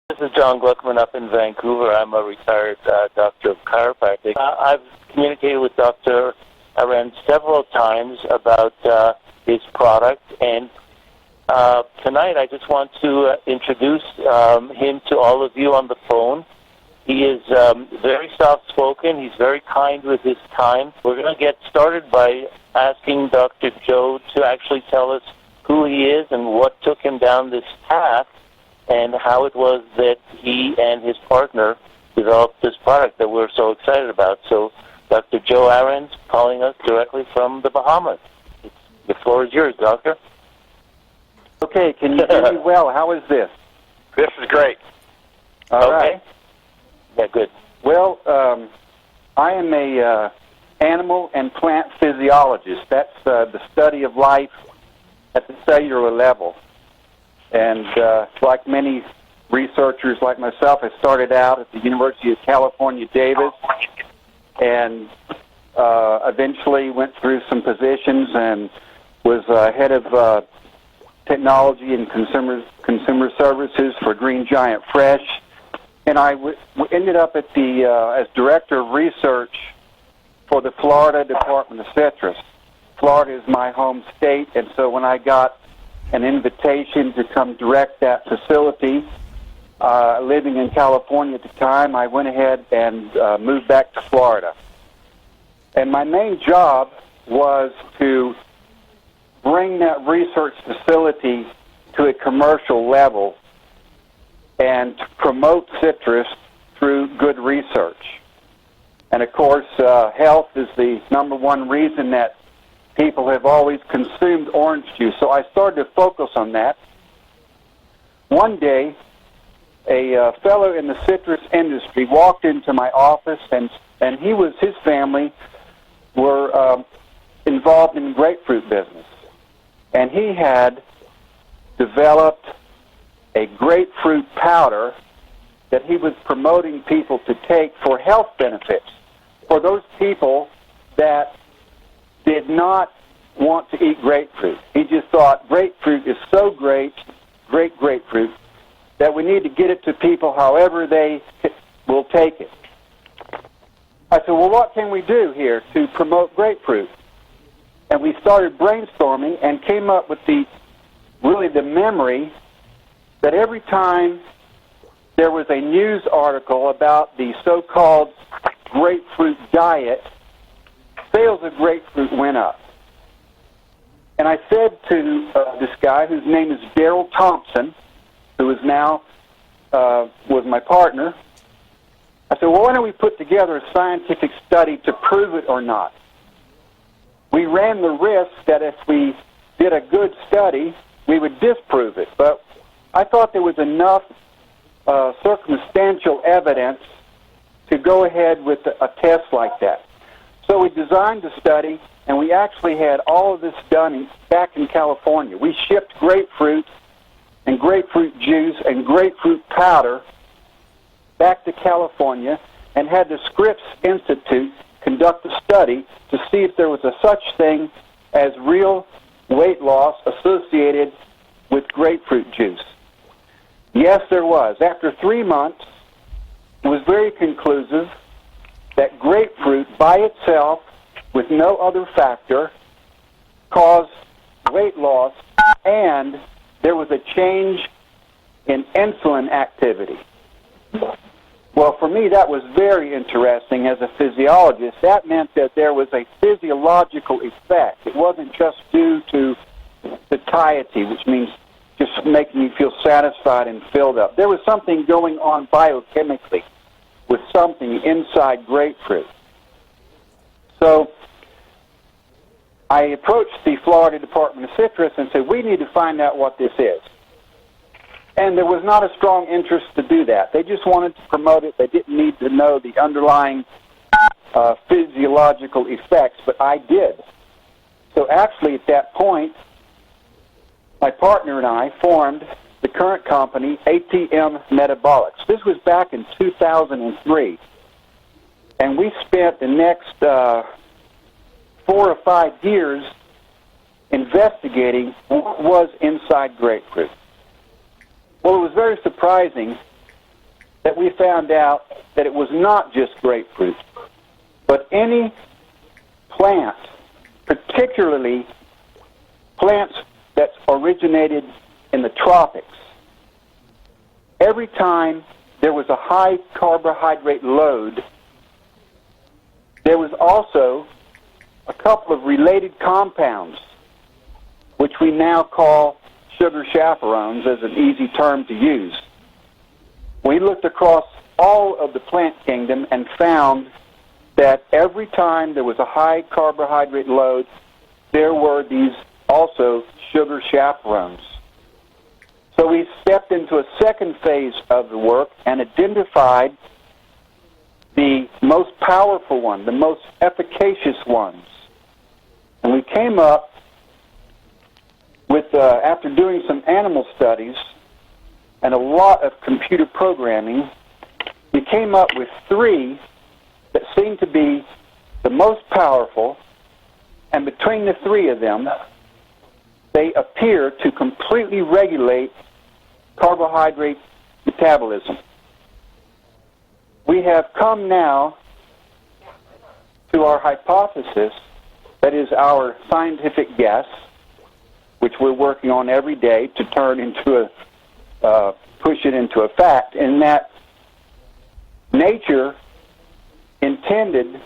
This is John Gluckman up in Vancouver. I'm a retired doctor of chiropractic. I've communicated with Dr. Ahrens several times about his product, and tonight I just want to introduce him to all of you on the phone. He is very soft-spoken. He's very kind with his time. We're going to get started by asking Dr. Joe to actually tell us who he is and what took him down this path, and how it was that he and his partner developed this product that we're so excited about. So, Dr. Joe Ahrens, calling us directly from the Bahamas. The floor is yours, Doctor. Okay, can you hear me well? How is this? This is great. All right. Yeah, good. Well, I am a animal and plant physiologist. That's the study of life at the cellular level. And like many researchers like myself, I started out at the University of California, Davis, and eventually went through some positions and was head of technology and consumer services for Green Giant Fresh. And I ended up at the as director of research for the Florida Department of Citrus. Florida is my home state, and so when I got an invitation to come direct that facility, living in California at the time, I went ahead and moved back to Florida. And my main job was to bring that research facility to a commercial level and to promote citrus through good research. And of course, health is the number one reason that people have always consumed orange juice, so I started to focus on that. One day, a fellow in the citrus industry walked into my office, and his family were involved in the grapefruit business. And he had developed a grapefruit powder that he was promoting people to take for health benefits, for those people that did not want to eat grapefruit. He just thought grapefruit is so great grapefruit, that we need to get it to people however they will take it. I said, well, what can we do here to promote grapefruit? And we started brainstorming and came up with the memory that every time there was a news article about the so-called grapefruit diet, sales of grapefruit went up. And I said to this guy, whose name is Daryl Thompson, who is now was my partner, I said, well, why don't we put together a scientific study to prove it or not? We ran the risk that if we did a good study, we would disprove it. But I thought there was enough circumstantial evidence to go ahead with a test like that. So we designed the study, and we actually had all of this done back in California. We shipped grapefruit and grapefruit juice and grapefruit powder back to California and had the Scripps Institute conduct a study to see if there was a such thing as real weight loss associated with grapefruit juice. Yes, there was. After 3 months, it was very conclusive that grapefruit by itself, with no other factor, caused weight loss, and there was a change in insulin activity. Well, for me, that was very interesting as a physiologist. That meant that there was a physiological effect. It wasn't just due to satiety, which means just making you feel satisfied and filled up. There was something going on biochemically with something inside grapefruit. So I approached the Florida Department of Citrus and said, we need to find out what this is. And there was not a strong interest to do that. They just wanted to promote it. They didn't need to know the underlying physiological effects, but I did. So actually at that point, my partner and I formed the current company, ATM Metabolics. This was back in 2003. And we spent the next 4 or 5 years investigating what was inside grapefruit. Well, it was very surprising that we found out that it was not just grapefruit, but any plant, particularly plants that originated in the tropics. Every time there was a high carbohydrate load, there was also a couple of related compounds, which we now call sugar chaperones as an easy term to use. We looked across all of the plant kingdom and found that every time there was a high carbohydrate load, there were these also sugar chaperones. So we stepped into a second phase of the work and identified the most powerful one, the most efficacious ones. And we came up with, after doing some animal studies and a lot of computer programming, we came up with 3 that seemed to be the most powerful, and between the 3 of them, they appear to completely regulate carbohydrate metabolism. We have come now to our hypothesis, that is our scientific guess, which we're working on every day to turn into push it into a fact, in that nature intended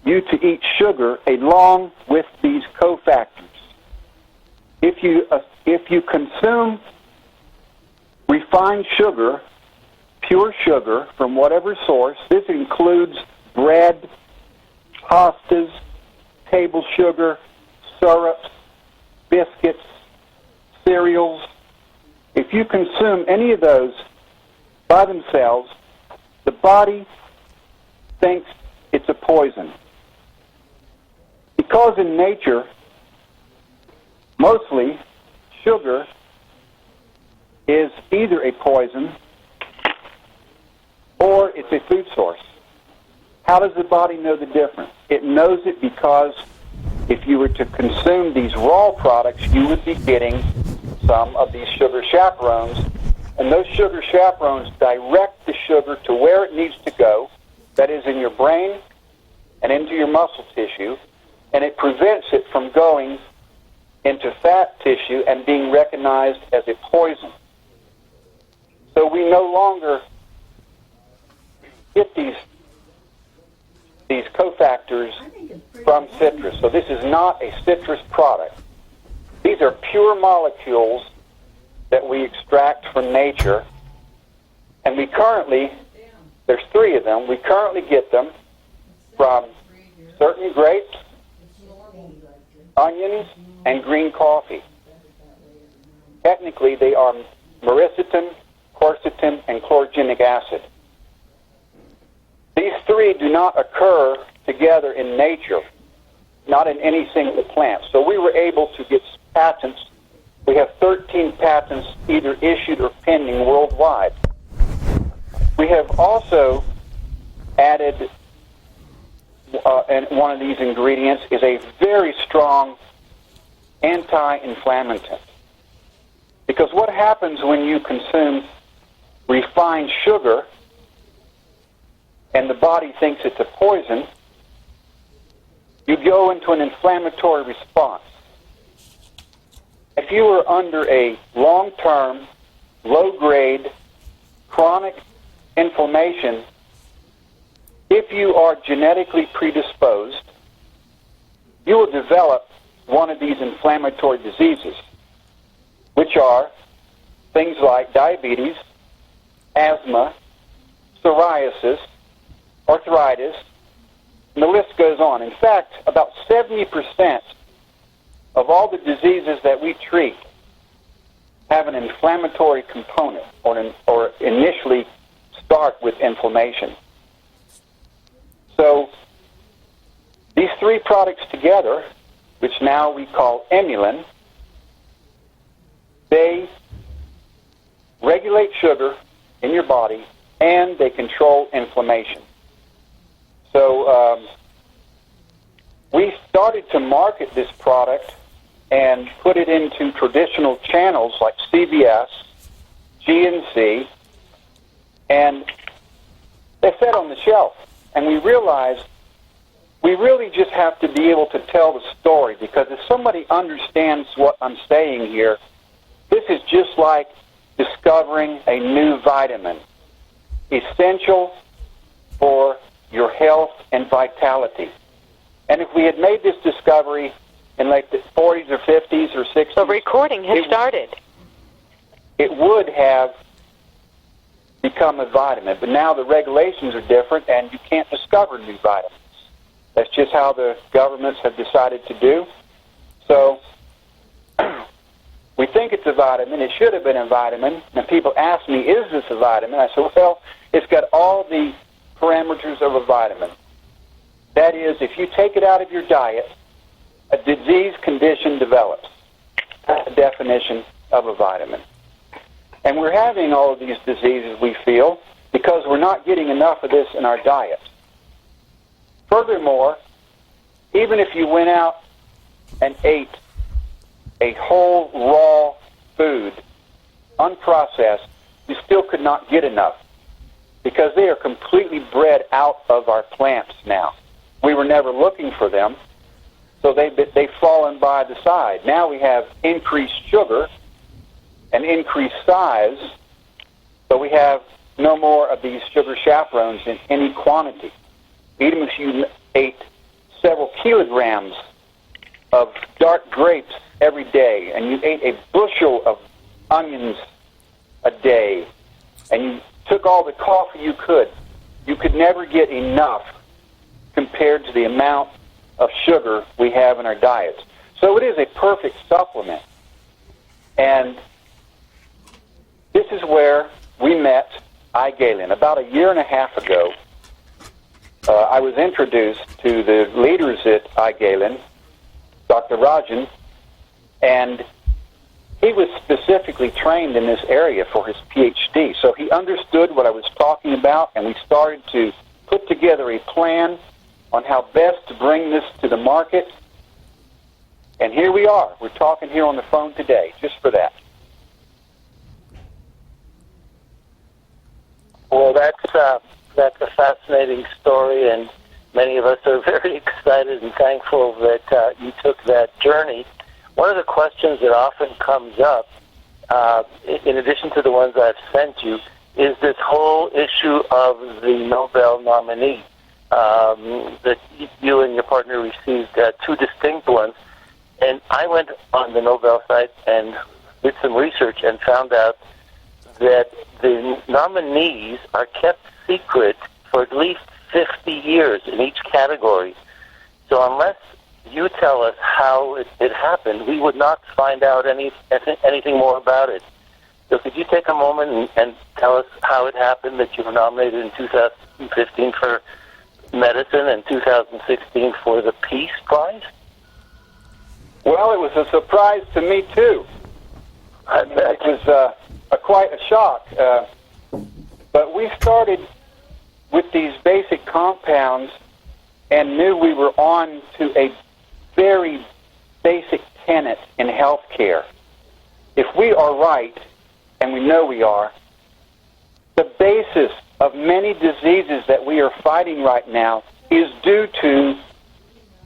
you to eat sugar along with these cofactors. If you consume refined sugar, pure sugar from whatever source, this includes bread, pastas, table sugar, syrups, biscuits, cereals. If you consume any of those by themselves, the body thinks it's a poison. Because in nature, mostly sugar is either a poison or it's a food source. How does the body know the difference? It knows it because if you were to consume these raw products, you would be getting some of these sugar chaperones, and those sugar chaperones direct the sugar to where it needs to go, that is in your brain and into your muscle tissue, and it prevents it from going into fat tissue and being recognized as a poison. So we no longer get these cofactors from citrus. So this is not a citrus product. These are pure molecules that we extract from nature, and we currently, there's 3 of them, we currently get them from certain grapes, onions, and green coffee. Technically, they are myricetin, quercetin, and chlorogenic acid. These 3 do not occur together in nature, not in any single plant. So we were able to get patents. We have 13 patents either issued or pending worldwide. We have also added, and one of these ingredients is a very strong anti-inflammatory. Because what happens when you consume refined sugar and the body thinks it's a poison, you go into an inflammatory response. If you are under a long-term, low-grade, chronic inflammation, if you are genetically predisposed, you will develop one of these inflammatory diseases, which are things like diabetes, asthma, psoriasis, arthritis, and the list goes on. In fact, about 70% of all the diseases that we treat have an inflammatory component or initially start with inflammation. So these 3 products together, which now we call Emulin, they regulate sugar in your body and they control inflammation. So we started to market this product and put it into traditional channels like CBS, GNC, And they sat on the shelf, and we realized we really just have to be able to tell the story, because if somebody understands what I'm saying here, this is just like discovering a new vitamin, essential for your health and vitality. And if we had made this discovery in like the 40s or 50s or 60s... The recording has started. It would have become a vitamin, but now the regulations are different and you can't discover new vitamins. That's just how the governments have decided to do. So we think it's a vitamin. It should have been a vitamin. And people ask me, is this a vitamin? I say, well, it's got all the parameters of a vitamin. That is, if you take it out of your diet, a disease condition develops. That's the definition of a vitamin. And we're having all of these diseases, we feel, because we're not getting enough of this in our diet. Furthermore, even if you went out and ate a whole raw food, unprocessed, you still could not get enough, because they are completely bred out of our plants now. We were never looking for them, so they've fallen by the side. Now we have increased sugar and increased size, but we have no more of these sugar chaperones in any quantity. Even if you ate several kilograms of dark grapes every day, and you ate a bushel of onions a day, and you took all the coffee you could never get enough compared to the amount of sugar we have in our diets. So it is a perfect supplement. And this is where we met Galen. About a year and a half ago, I was introduced to the leaders at Galen, Dr. Rajan, and he was specifically trained in this area for his PhD. So he understood what I was talking about, and we started to put together a plan on how best to bring this to the market. And here we are. We're talking here on the phone today, just for that. Well, that's a fascinating story, and many of us are very excited and thankful that you took that journey. One of the questions that often comes up, in addition to the ones I've sent you, is this whole issue of the Nobel nominee. That you and your partner received 2 distinct ones, and I went on the Nobel site and did some research and found out that the nominees are kept secret for at least 50 years in each category. So unless you tell us how it happened, we would not find out anything more about it. So could you take a moment and tell us how it happened that you were nominated in 2015 for medicine and 2016 for the Peace Prize? Well, it was a surprise to me, too. It was quite a shock. But we started with these basic compounds and knew we were on to a very basic tenet in healthcare. If we are right, and we know we are, the basis of many diseases that we are fighting right now is due to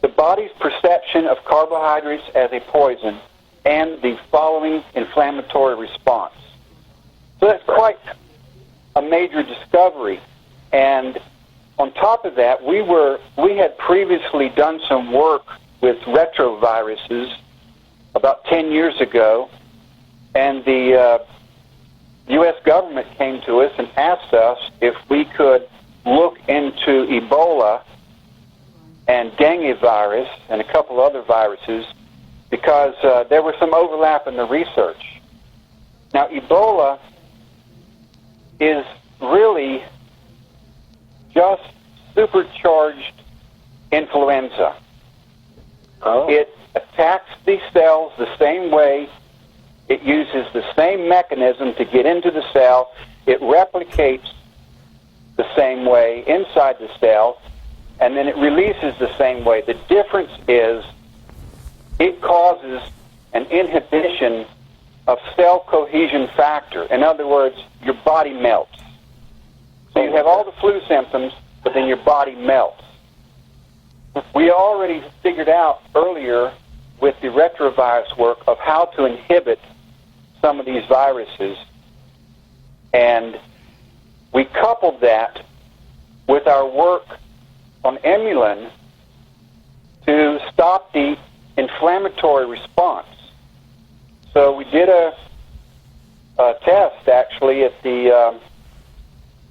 the body's perception of carbohydrates as a poison and the following inflammatory response. So that's quite a major discovery. And on top of that, we had previously done some work with retroviruses about 10 years ago, and the U.S. government came to us and asked us if we could look into Ebola and dengue virus and a couple other viruses, because there was some overlap in the research. Now, Ebola is really just supercharged influenza. Oh. It attacks these cells the same way. It uses the same mechanism to get into the cell. It replicates the same way inside the cell, and then it releases the same way. The difference is it causes an inhibition of cell cohesion factor. In other words, your body melts. So you have all the flu symptoms, but then your body melts. We already figured out earlier with the retrovirus work of how to inhibit some of these viruses, and we coupled that with our work on Emulin to stop the inflammatory response. So we did a test actually at the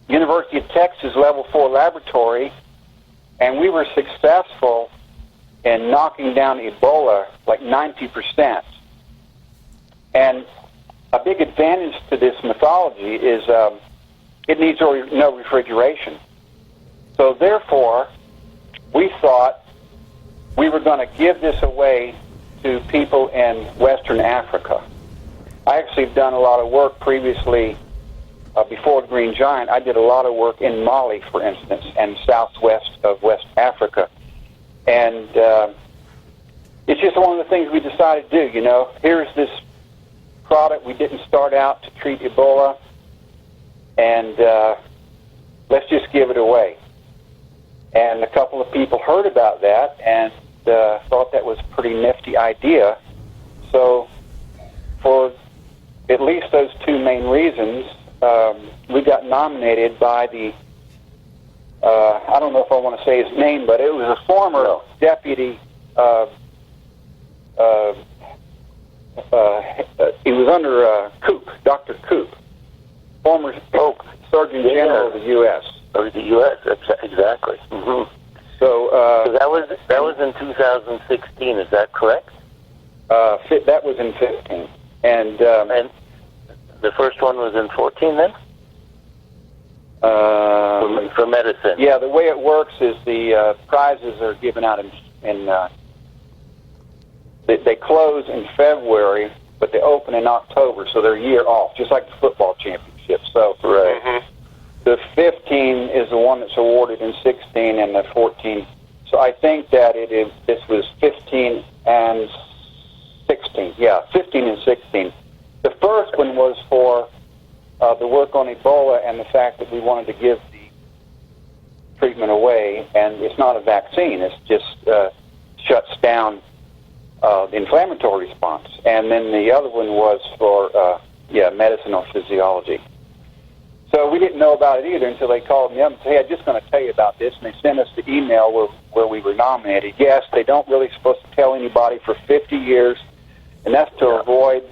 University of Texas Level 4 laboratory, and we were successful in knocking down Ebola like 90%. And a big advantage to this methodology is it needs no refrigeration. So therefore, we thought we were going to give this away to people in Western Africa. I actually have done a lot of work previously. Before the Green Giant, I did a lot of work in Mali, for instance, and southwest of West Africa. And it's just one of the things we decided to do, you know. Here's this product. We didn't start out to treat Ebola, and let's just give it away. And a couple of people heard about that and thought that was a pretty nifty idea. So for at least those two main reasons, we got nominated by the, I don't know if I want to say his name, but it was a former deputy, he was under Koop, Dr. Koop, former Surgeon General of the U.S. Of the U.S., exactly. Mm-hmm. So that was in 2016, is that correct? That was in 15. And the first one was in 14 then? For medicine. Yeah, the way it works is the prizes are given out in they close in February, but they open in October, so they're a year off, just like the football championship. So the 15 is the one that's awarded in 16, and the 14. So I think that this was 15 and 16. Yeah, 15 and 16. The first one was for the work on Ebola and the fact that we wanted to give the treatment away, and it's not a vaccine. It's just shuts down the inflammatory response. And then the other one was for, medicinal physiology. So we didn't know about it either until they called me up and said, hey, I'm just going to tell you about this. And they sent us the email where we were nominated. Yes, they don't really supposed to tell anybody for 50 years, and that's to avoid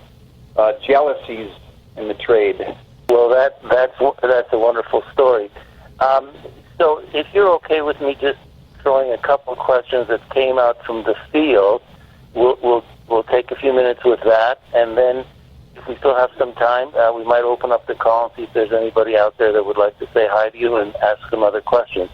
jealousies in the trade. Well, that's a wonderful story. So if you're okay with me just throwing a couple of questions that came out from the field, we'll take a few minutes with that, and then if we still have some time, we might open up the call and see if there's anybody out there that would like to say hi to you and ask some other questions.